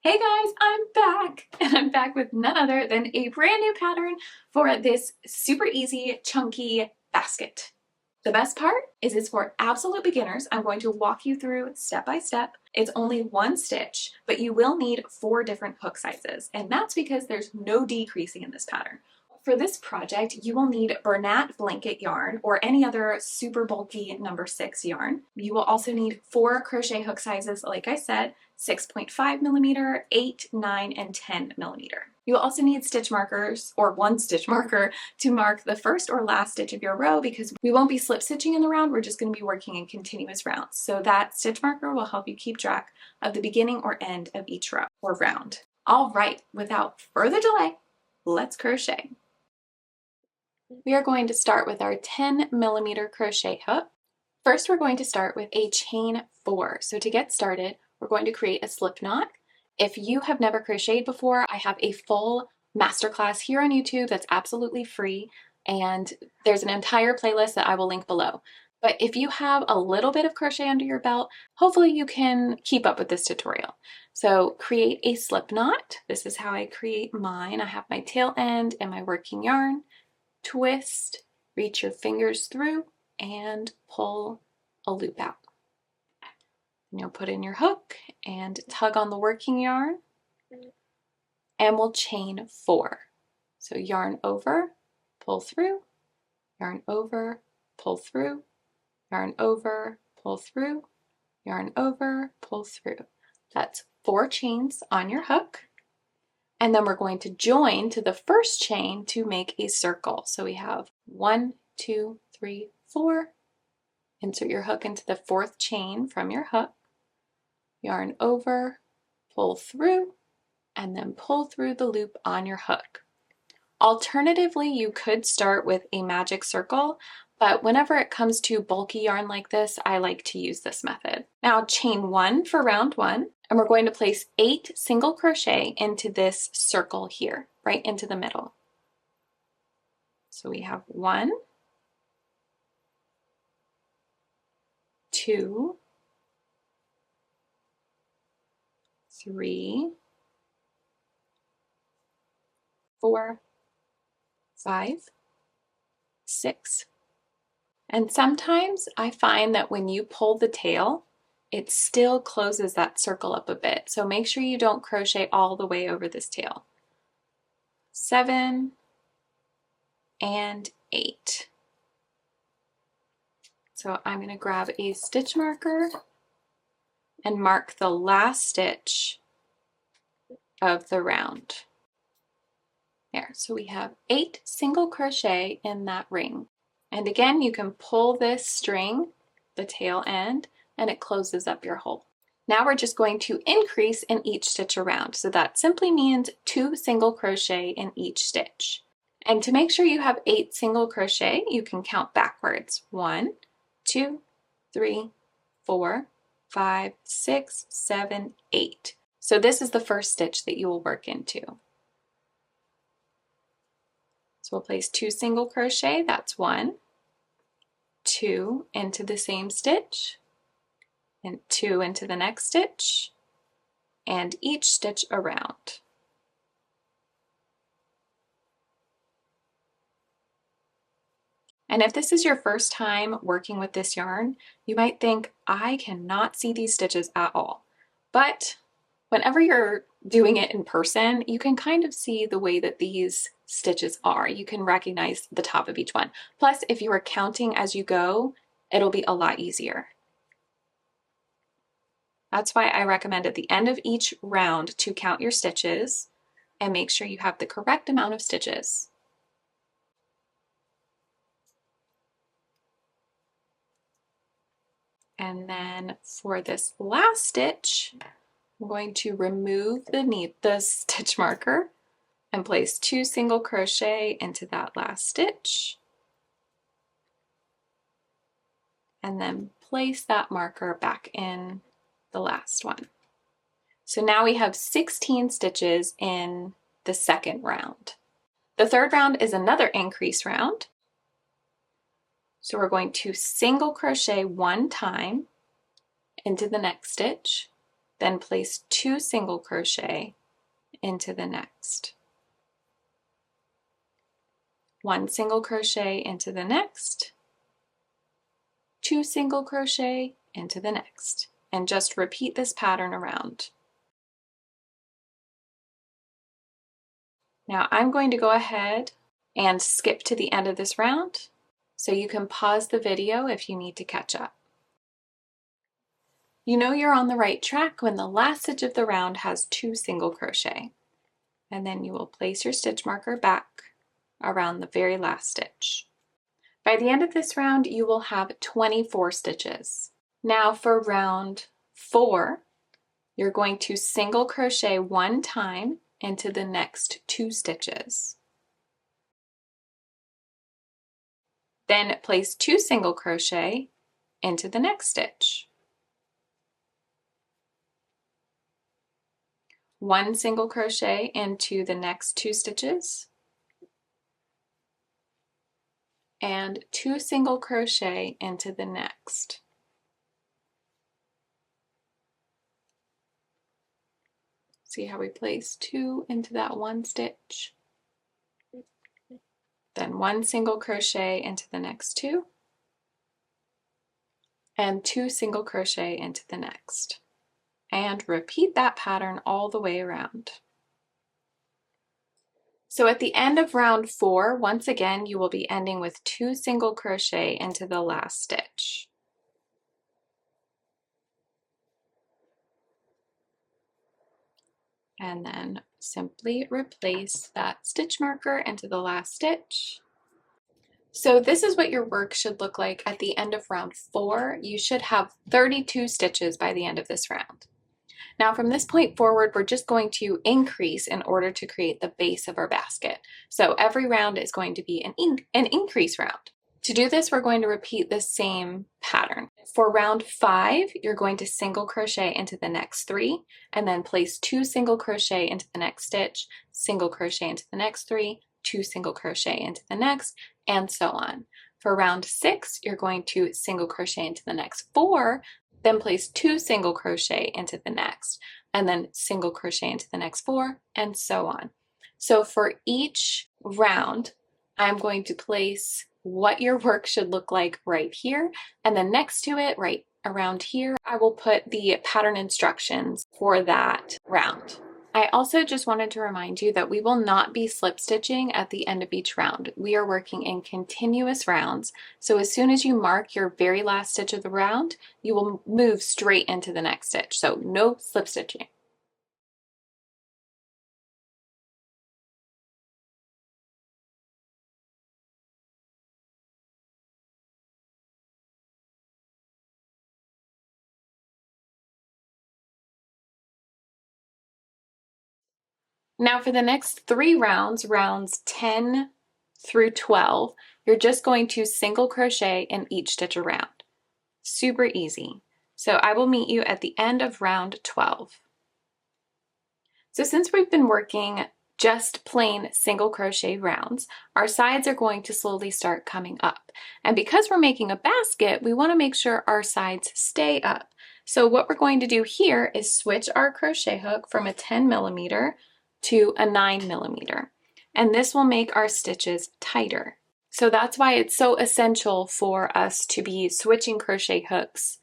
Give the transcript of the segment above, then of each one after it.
Hey guys, I'm back! And I'm back with none other than a brand new pattern for this super easy, chunky basket. The best part is it's for absolute beginners. I'm going to walk you through step by step. It's only one stitch, but you will need 4 different hook sizes, and that's because there's no decreasing in this pattern. For this project, you will need Bernat blanket yarn or any other super bulky number 6 yarn. You will also need 4 crochet hook sizes, like I said, 6.5 millimeter, 8, 9, and 10 millimeter. You will also need stitch markers, or 1 stitch marker, to mark the first or last stitch of your row because we won't be slip stitching in the round, we're just going to be working in continuous rounds. So that stitch marker will help you keep track of the beginning or end of each row or round. All right, without further delay, let's crochet. We are going to start with our 10 millimeter crochet hook. First, we're going to start with a chain 4. So to get started, we're going to create a slip knot. If you have never crocheted before, I have a full masterclass here on YouTube that's absolutely free, and there's an entire playlist that I will link below. But if you have a little bit of crochet under your belt, hopefully you can keep up with this tutorial. So create a slip knot. This is how I create mine. I have my tail end and my working yarn. Twist, reach your fingers through, and pull a loop out. And you'll put in your hook and tug on the working yarn, and we'll chain 4. So yarn over, pull through, yarn over, pull through, yarn over, pull through, yarn over, pull through. That's 4 chains on your hook. And then we're going to join to the first chain to make a circle. So we have 1, 2, 3, 4. Insert your hook into the 4th chain from your hook. Yarn over, pull through, and then pull through the loop on your hook. Alternatively, you could start with a magic circle, but whenever it comes to bulky yarn like this, I like to use this method. Now chain 1 for round 1, and we're going to place 8 single crochet into this circle here, right into the middle. So we have 1, 2, 3, 4, 5, 6. And sometimes I find that when you pull the tail, it still closes that circle up a bit. So make sure you don't crochet all the way over this tail. 7 and 8. So I'm going to grab a stitch marker and mark the last stitch of the round. There, so we have 8 single crochet in that ring. And again, you can pull this string, the tail end, and it closes up your hole. Now we're just going to increase in each stitch around. So that simply means 2 single crochet in each stitch. And to make sure you have 8 single crochet, you can count backwards. 1, 2, 3, 4, 5, 6, 7, 8. So this is the first stitch that you will work into. So we'll place 2 single crochet, that's 1, 2 into the same stitch, and 2 into the next stitch, and each stitch around. And if this is your first time working with this yarn, you might think, I cannot see these stitches at all. But whenever you're doing it in person, you can kind of see the way that these stitches are. You can recognize the top of each one. Plus, if you are counting as you go, it'll be a lot easier. That's why I recommend at the end of each round to count your stitches and make sure you have the correct amount of stitches. And then for this last stitch, I'm going to remove the stitch marker and place 2 single crochet into that last stitch. And then place that marker back in the last one. So now we have 16 stitches in the second round. The third round is another increase round. So we're going to single crochet 1 time into the next stitch, then place 2 single crochet into the next. 1 single crochet into the next, 2 single crochet into the next, and just repeat this pattern around. Now I'm going to go ahead and skip to the end of this round, so you can pause the video if you need to catch up. You know you're on the right track when the last stitch of the round has 2 single crochet, and then you will place your stitch marker back around the very last stitch. By the end of this round, you will have 24 stitches. Now for round 4, you're going to single crochet 1 time into the next 2 stitches. Then place 2 single crochet into the next stitch. 1 single crochet into the next 2 stitches, and 2 single crochet into the next. See how we place 2 into that 1 stitch, then 1 single crochet into the next 2, and 2 single crochet into the next. And repeat that pattern all the way around. So at the end of round 4, once again, you will be ending with 2 single crochet into the last stitch. And then simply replace that stitch marker into the last stitch. So this is what your work should look like at the end of round 4. You should have 32 stitches by the end of this round. Now from this point forward, we're just going to increase in order to create the base of our basket. So every round is going to be an increase round. To do this, we're going to repeat the same pattern. For round 5, you're going to single crochet into the next 3, and then place 2 single crochet into the next stitch, single crochet into the next 3, 2 single crochet into the next, and so on. For round 6, you're going to single crochet into the next 4, then place 2 single crochet into the next, and then single crochet into the next 4, and so on. So for each round, I'm going to place what your work should look like right here, and then next to it, right around here, I will put the pattern instructions for that round. I also just wanted to remind you that we will not be slip stitching at the end of each round. We are working in continuous rounds, so as soon as you mark your very last stitch of the round, you will move straight into the next stitch, so no slip stitching. Now for the next 3 rounds, rounds 10 through 12, you're just going to single crochet in each stitch around. Super easy. So I will meet you at the end of round 12. So since we've been working just plain single crochet rounds, our sides are going to slowly start coming up. And because we're making a basket, we want to make sure our sides stay up. So what we're going to do here is switch our crochet hook from a 10 millimeter to a 9 millimeter. And this will make our stitches tighter. So that's why it's so essential for us to be switching crochet hooks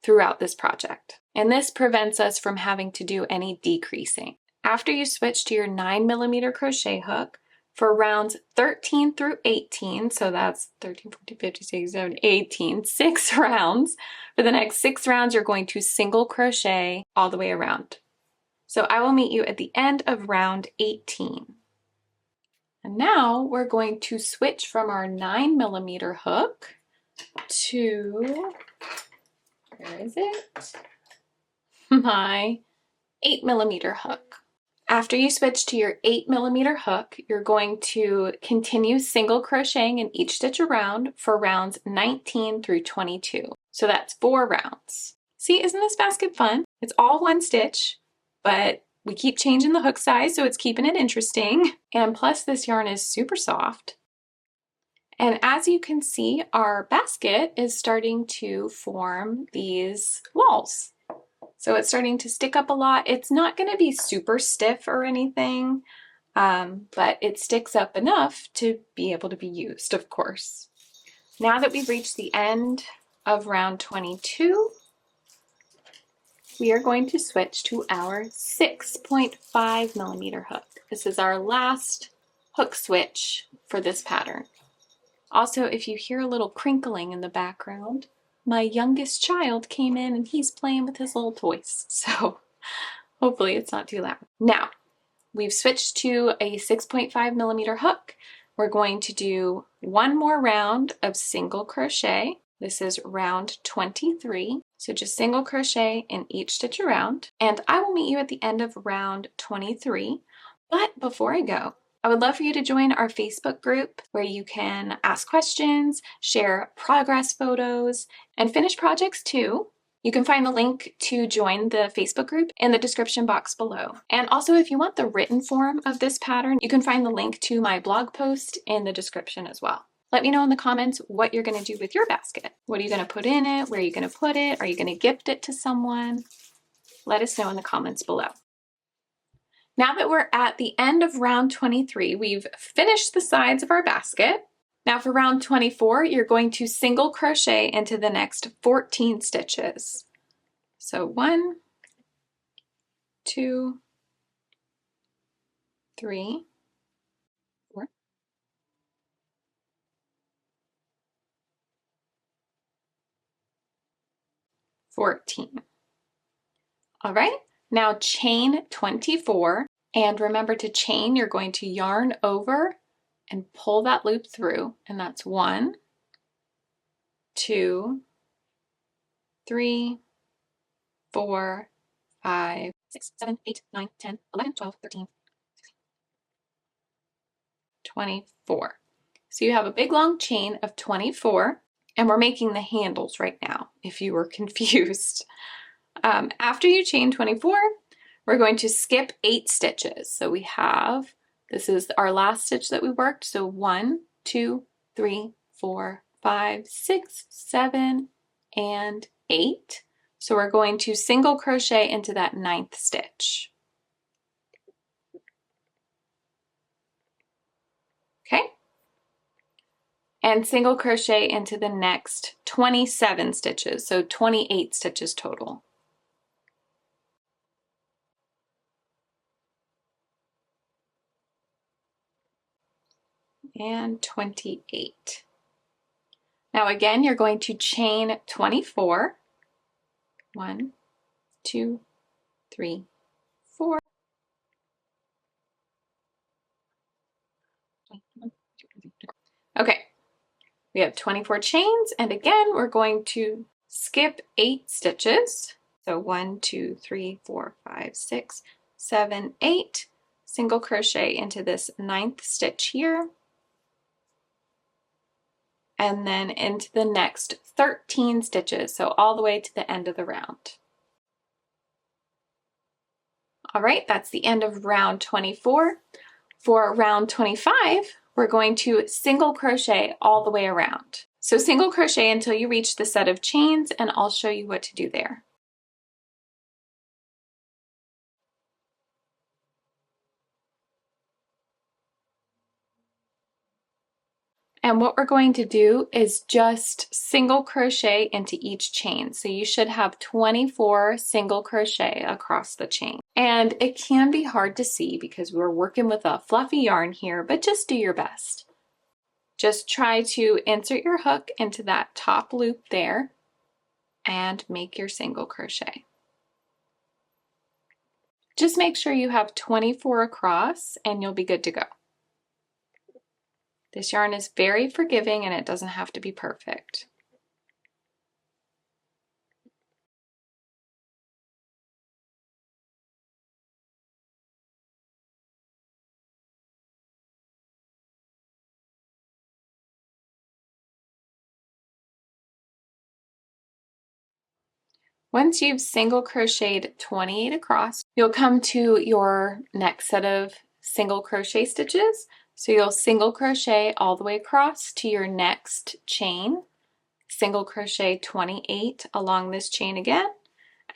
throughout this project. And this prevents us from having to do any decreasing. After you switch to your 9 millimeter crochet hook, for rounds 13 through 18, so that's 13, 14, 15, 16, 17, 18, 6 rounds. For the next 6 rounds, you're going to single crochet all the way around. So I will meet you at the end of round 18. And now we're going to switch from our 9 millimeter hook to, where is it? My 8 millimeter hook. After you switch to your 8 millimeter hook, you're going to continue single crocheting in each stitch around for rounds 19 through 22. So that's 4 rounds. See, isn't this basket fun? It's all one stitch, but we keep changing the hook size, so it's keeping it interesting. And plus this yarn is super soft. And as you can see, our basket is starting to form these walls. So it's starting to stick up a lot. It's not going to be super stiff or anything, but it sticks up enough to be able to be used, of course. Now that we've reached the end of round 22, we are going to switch to our 6.5 millimeter hook. This is our last hook switch for this pattern. Also, if you hear a little crinkling in the background, my youngest child came in and he's playing with his little toys, so hopefully it's not too loud. Now, we've switched to a 6.5 millimeter hook. We're going to do one more round of single crochet. This is round 23. So just single crochet in each stitch around. And I will meet you at the end of round 23. But before I go, I would love for you to join our Facebook group where you can ask questions, share progress photos, and finished projects too. You can find the link to join the Facebook group in the description box below. And also, if you want the written form of this pattern, you can find the link to my blog post in the description as well. Let me know in the comments what you're going to do with your basket. What are you going to put in it? Where are you going to put it? Are you going to gift it to someone? Let us know in the comments below. Now that we're at the end of round 23, we've finished the sides of our basket. Now for round 24, you're going to single crochet into the next 14 stitches. So 1, 2, 3, 4, 14. All right, now chain 24, and remember to chain, you're going to yarn over and pull that loop through, and that's 1, 2, 3, 4, 5, 6, 7, 8, 9, 10, 11, 12, 13, 24. So you have a big long chain of 24, and we're making the handles right now, if you were confused. After you chain 24, we're going to skip 8 stitches. So we have, this is our last stitch that we worked. So 1, 2, 3, 4, 5, 6, 7, and 8. So we're going to single crochet into that 9th stitch. Okay? And single crochet into the next 27 stitches, so 28 stitches total. And 28. Now again, you're going to chain 24. 1, 2, 3, 4. Okay, we have 24 chains, and again, we're going to skip 8 stitches. So 1, 2, 3, 4, 5, 6, 7, 8. Single crochet into this 9th stitch here. And then into the next 13 stitches, so all the way to the end of the round. All right, that's the end of round 24. For round 25, we're going to single crochet all the way around. So single crochet until you reach the set of chains, and I'll show you what to do there. And what we're going to do is just single crochet into each chain. So you should have 24 single crochet across the chain. And it can be hard to see because we're working with a fluffy yarn here, but just do your best. Just try to insert your hook into that top loop there and make your single crochet. Just make sure you have 24 across and you'll be good to go. This yarn is very forgiving and it doesn't have to be perfect. Once you've single crocheted 28 across, you'll come to your next set of single crochet stitches. So you'll single crochet all the way across to your next chain, single crochet 28 along this chain again,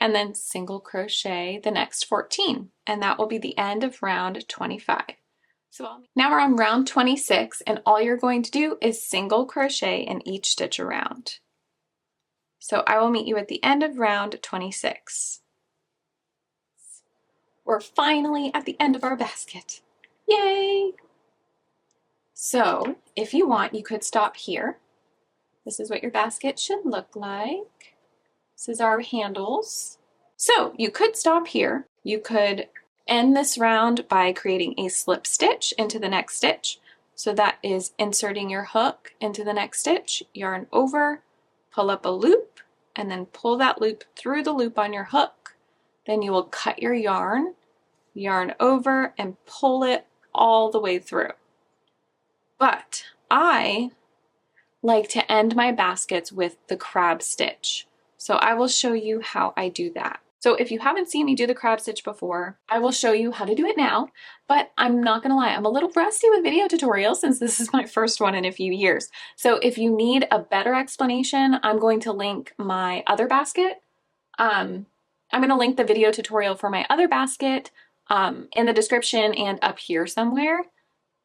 and then single crochet the next 14, and that will be the end of round 25. So now we're on round 26, and all you're going to do is single crochet in each stitch around. So I will meet you at the end of round 26. We're finally at the end of our basket. Yay! So if you want, you could stop here. This is what your basket should look like. This is our handles. So you could stop here. You could end this round by creating a slip stitch into the next stitch. So that is inserting your hook into the next stitch, yarn over, pull up a loop, and then pull that loop through the loop on your hook. Then you will cut your yarn, yarn over, and pull it all the way through. But I like to end my baskets with the crab stitch. So I will show you how I do that. So if you haven't seen me do the crab stitch before, I will show you how to do it now, but I'm not gonna lie, I'm a little rusty with video tutorials since this is my first one in a few years. So if you need a better explanation, I'm going to link my other basket. I'm gonna link the video tutorial for my other basket in the description and up here somewhere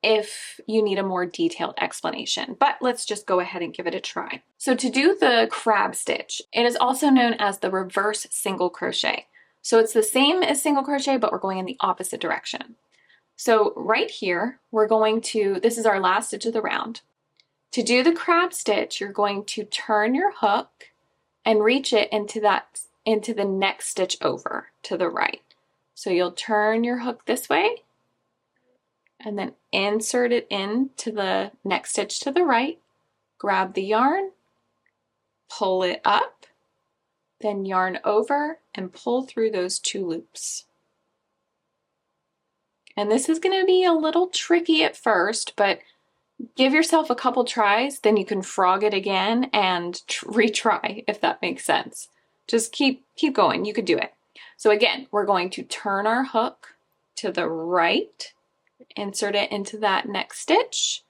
if you need a more detailed explanation, but let's just go ahead and give it a try. So to do the crab stitch, it is also known as the reverse single crochet. So it's the same as single crochet, but we're going in the opposite direction. So right here, we're going to, this is our last stitch of the round. To do the crab stitch, you're going to turn your hook and reach it into the next stitch over to the right. So you'll turn your hook this way, and then insert it into the next stitch to the right, grab the yarn, pull it up, then yarn over and pull through those 2 loops. And this is going to be a little tricky at first, but give yourself a couple tries, then you can frog it again and retry, if that makes sense. Just keep going, you could do it. So again, we're going to turn our hook to the right, insert it into that next stitch,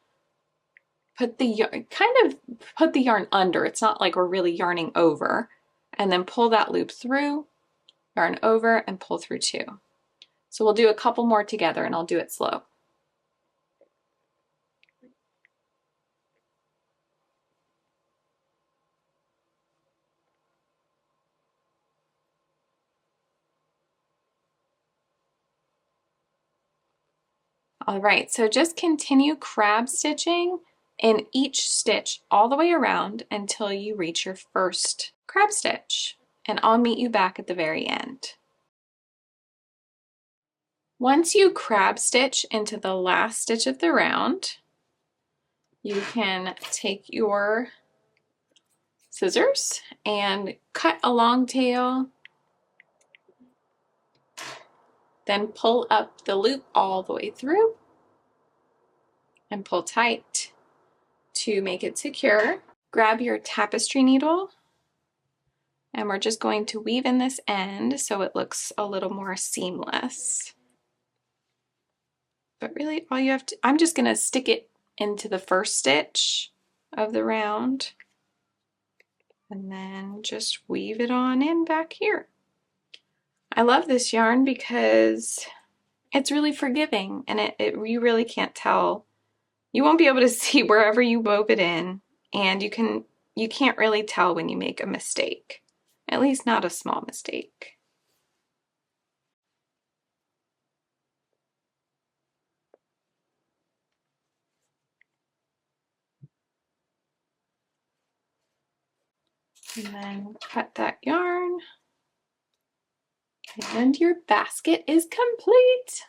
put the yarn under. It's not like we're really yarning over, and then pull that loop through, yarn over, and pull through 2. So we'll do a couple more together, and I'll do it slow. All right, so just continue crab stitching in each stitch all the way around until you reach your first crab stitch, and I'll meet you back at the very end. Once you crab stitch into the last stitch of the round, you can take your scissors and cut a long tail, then pull up the loop all the way through and pull tight to make it secure. Grab your tapestry needle, and we're just going to weave in this end so it looks a little more seamless. But really all you have to, I'm just gonna stick it into the first stitch of the round and then just weave it on in back here. I love this yarn because it's really forgiving, and you really can't tell. You won't be able to see wherever you wove it in, and you can't really tell when you make a mistake, at least not a small mistake. And then cut that yarn, and your basket is complete.